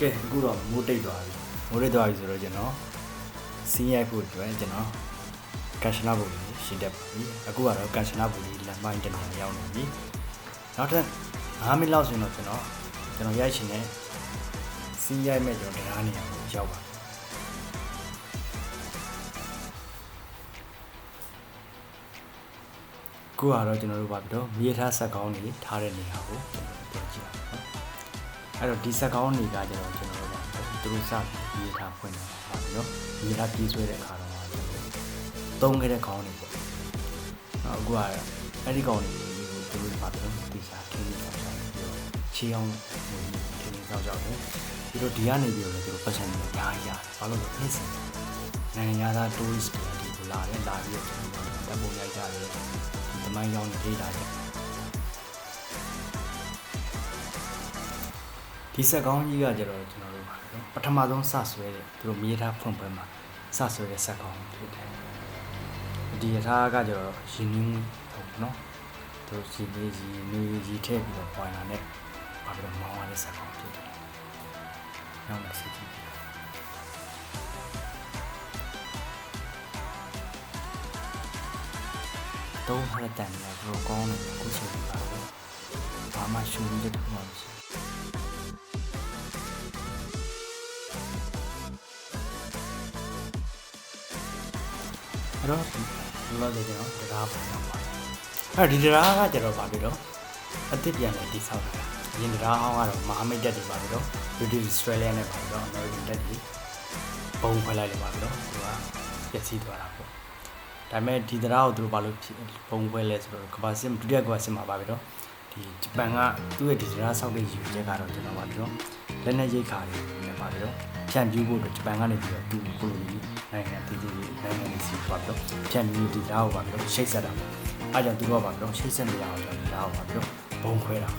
ကဲအခုတော့မိုးတိတ်သွားပြီမိုးတိတ်သွားပြီဆိုတော့ကျွန်တော်စီးရိုက်ဖို့အတွက်ကျွန်တော်ကန်ရှနာဘူကြီးရှင်းတတ်ပါပြီအခုကတော့ကန်ရှနာဘူကြီးလက်ပိုင်းတစ်နေရာရောက်နေပြီနောက်ထပ်9မိနစ်လောက်ဆိုရင်တော့ကျွန်တော်ရိုက်ရှင်နဲ့စီးရိုက်မဲ့ကျွန်တော်တရားနေရာကိုရောက်ပါခုကတော့ကျွန်တော်တို့ပါပြီးတော့မြေထားဆက်ကောင်းနေထားတဲ့နေရာကိုကျွန်တော်ပြောကြည့်အောင်နော်အဲ့တော့ဒီဆက်ကောင်းတွေကကျွန်တော်တို့ပါသူတို့စမြေထားဖွင့်နေတာပါပြီးတော့မြေထားပြေးဆွဲတဲ့အခါတော့သုံးခဲ့တဲ့ကောင်းတွေပေါ့အခုကအဲ့ဒီကောင်းတွေကိုသူတို့ပါပြီးတော့ဒီစားခင်းနေတော့ချီအောင်ခင်းနေတော့ကြောက်တယ်ပြီးတော့ဒီကနေပြီးတော့သူတို့ပတ်စံတွေအများကြီးရတယ်ဘာလို့လဲဖြစ်စင်နိုင်ငံသား tourist တွေဒီကိုလာပြီးတော့ကျွန်တော်တပ်ပုံရိုက်ကြတယ်တမိုင်းရောင်းနေဒေတာတယ်ဒီဆက်ကောင်းကြီးကကျတော့ကျွန်တော်တို့ပါနော်ပထမဆုံးစဆွဲတယ်သူတို့မြေထားဖွင့်ပွဲမှာစဆွဲတဲ့ဆက်ကောင်းဖြစ်တယ်ဒီရထားကကျတော့ရင်းနှီးဟုတ်နော်သူတို့စီလေးကြီးနေကြီးထည့်ပြီးတော့ပွာလာနဲ့ပါပြီးတော့မောင်းရတဲ့ဆက်ကောင်းဖြစ်တယ်နောက်တစ်ဆက်ကြည့်တော့ဖက်တန်တယ်ဘယ်ကောင်းလဲအခုချိန်ပါတော့ဘာမှရှုံးတဲ့တစ်ခါမရှိအဲ့တော့လောလောဆယ်ကျွန်တော်တရားပုံတော့ပါအဲ့ဒီတရားကကျတော့ပါပြီးတော့အစ်စ်ပြန်လဲတိဆောက်တာအရင်တရားဟောင်းကတော့မဟာမိတ်တက်တွေပါပြီးတော့ British Australia နဲ့ပါပြီးတော့ American တက်တွေပုံခွဲလိုက်လို့ပါပြီးတော့သူကပျက်စီးသွားတာပေါ့ဒါပေမဲ့ဒီတရားကိုသူတို့ဘာလို့ပုံခွဲလဲဆိုတော့ကမ္ဘာစစ်ဒုတိယကမ္ဘာစစ်မှာပါပြီးတော့ဒီဂျပန်ကသူ့ရဲ့ဒီတရားဆောက်တဲ့ရည်ရွယ်ချက်ကတော့ကျွန်တော်ပါပြီးတော့လက်နက်ရိတ်ခါတွေနဲ့ပါပြီးတော့ဖြန့်ပြူးဖို့အတွက်ဂျပန်ကနေပြီးတော့သူ့ကိုလိုနီနိုင်ငံတည်တည်နိုင်ငံတွေစီပါပြီးတော့ဖြန့်ပြူးဒီတရားကိုပါပြီးတော့ရှိတ်ဆက်တာပေါ့အားကြောင့်သူတို့ကပါပြီးတော့ရှိတ်ဆက်နေရအောင်ဒီတရားကိုပါပြီးတော့ပုံခွဲတာ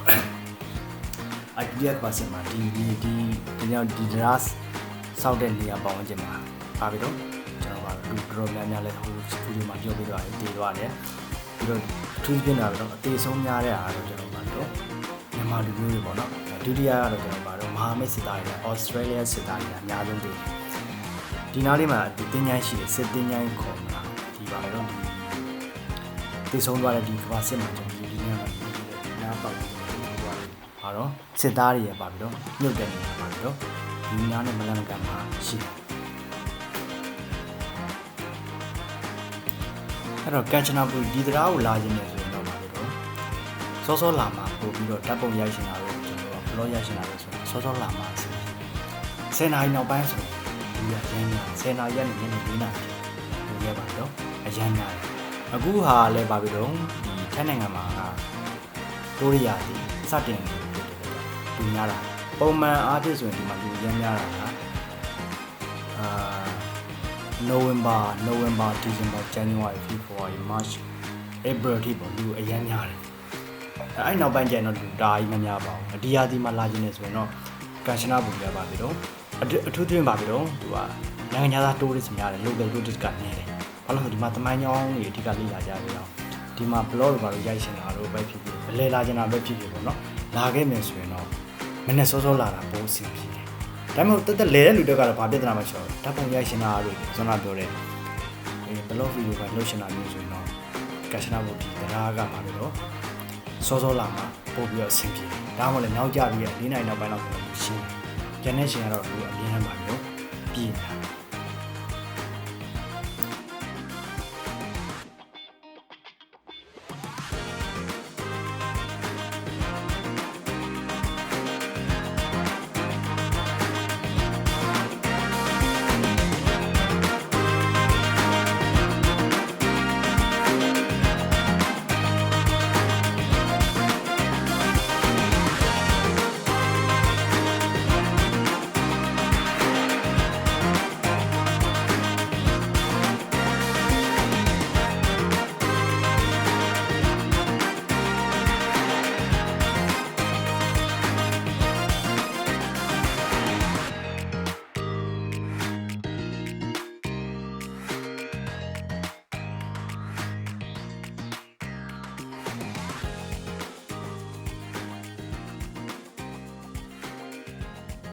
အဒီရက်ပါစမှာဒီတရားဆောက်တဲ့နေရာပေါင်းကျင်မှာပါပြီးတော့ကျွန်တော်ကလူတော်များလဲဟိုစတူဒီယိုမှာပြောပြသွားတယ်တည်သွားတယ်ပြီးတော့ထူးပြနေတာတော့အသေးဆုံးများတဲ့အားတော့ကျွန်တော်ကတော့မြန်မာလူမျိုးတွေပေါ့နော်ဒုတိယကတော့ကျွန်တော်ကတော့မဟာမိတ်စစ်သားတွေဩစတြေးလျစစ်သားတွေအများဆုံးတွေဒီနားလေးမှာဒီတင်းချိုင်းရှိတယ်စစ်တင်းချိုင်းခေါ်မှာဒီပါတော့ဒီသေဆုံးသွားတဲ့ဒီကမ္ဘာစစ်မှာကျွန်တော်ဒီနေရာမှာဒီနားပေါက်ပြီးပါတော့စစ်သားတွေရပါပြီးတော့မြုပ်တဲ့နေရာပါပြီးတော့ဒီနားနဲ့မလန်ကန်မှာရှိတယ်အဲ့တော့ကန်ချနာဘူဒီတရားကိုလာခြင်းနေဆိုရင်တော့ပါလို့စောစောလာမှာပို့ပြီးတော့ဓာတ်ပုံရိုက်ရှင်တာတော့ကျွန်တော်ကဘလော့ရိုက်ရှင်တာလို့ဆိုစောစောလာမှာ10နာရီနောက်ပိုင်းဆိုဒီရရမ်းများ10နာရီကနေညနေ4နာရီပို့ရပါတော့အရမ်းများတယ်အခုဟာလည်းပါပြီးတော့ဒီထိုင်းနိုင်ငံမှာတိုးရီယာဒီစတင်ဖြစ်တယ်လူများတာပုံမှန်အားဖြင့်ဆိုရင်ဒီမှာလူရမ်းများတာကNovember, December, January, February, March, April ထိပေါ့လူအရင်များတယ်အဲ့နောက်ပိုင်းကျရင်တော့လူဒါကြီးမများပါဘူးဒီရာသီမှာလာခြင်းနေဆိုရင်တော့ကန်ရှနာဘူရပါပြီတော့အထူးသဖြင့်ပါပြီတော့သူကနိုင်ငံသား tourist များတယ် local tourist ကနေတယ်ဘာလို့လဲဆိုဒီမှာတမိုင်းကြောင်းတွေအဓိကလေ့လာကြရအောင်ဒီမှာ blog တွေပါလို့ရိုက်ရှင်တာတော့ပဲဖြစ်ဖြစ်ဘလဲလာခြင်းတာပဲဖြစ်ဖြစ်ပေါ့နော်လာခဲ့မယ်ဆိုရင်တော့မနေ့စောစောလာတာပိုအဆင်ပြေတယ်ဒါမှမဟုတ်တက်လဲတဲ့လူတွေကတော့ဘာပြဿနာမှမရှိဘူးဓာတ်ပုံရိုက်ရှင်တာတို့ကျွန်တော်ပြောတယ်ဘလော့ဗီဒီယိုကလုပ်ရှင်တာမျိုးဆိုရင်တော့ကက်ရှနာဘူဒီတရားကပါပြီးတော့စောစောလာမှာပို့ပြီးတော့ဆင်ပြေဒါမှမဟုတ်လည်းနောက်ကျပြီး4နိုင်နောက်ပိုင်းလောက်ဆိုလို့ရှင်းကျန်တဲ့ရှင်ကတော့သူအမြင်နဲ့ပါပြီးတော့ပြည်နေတာ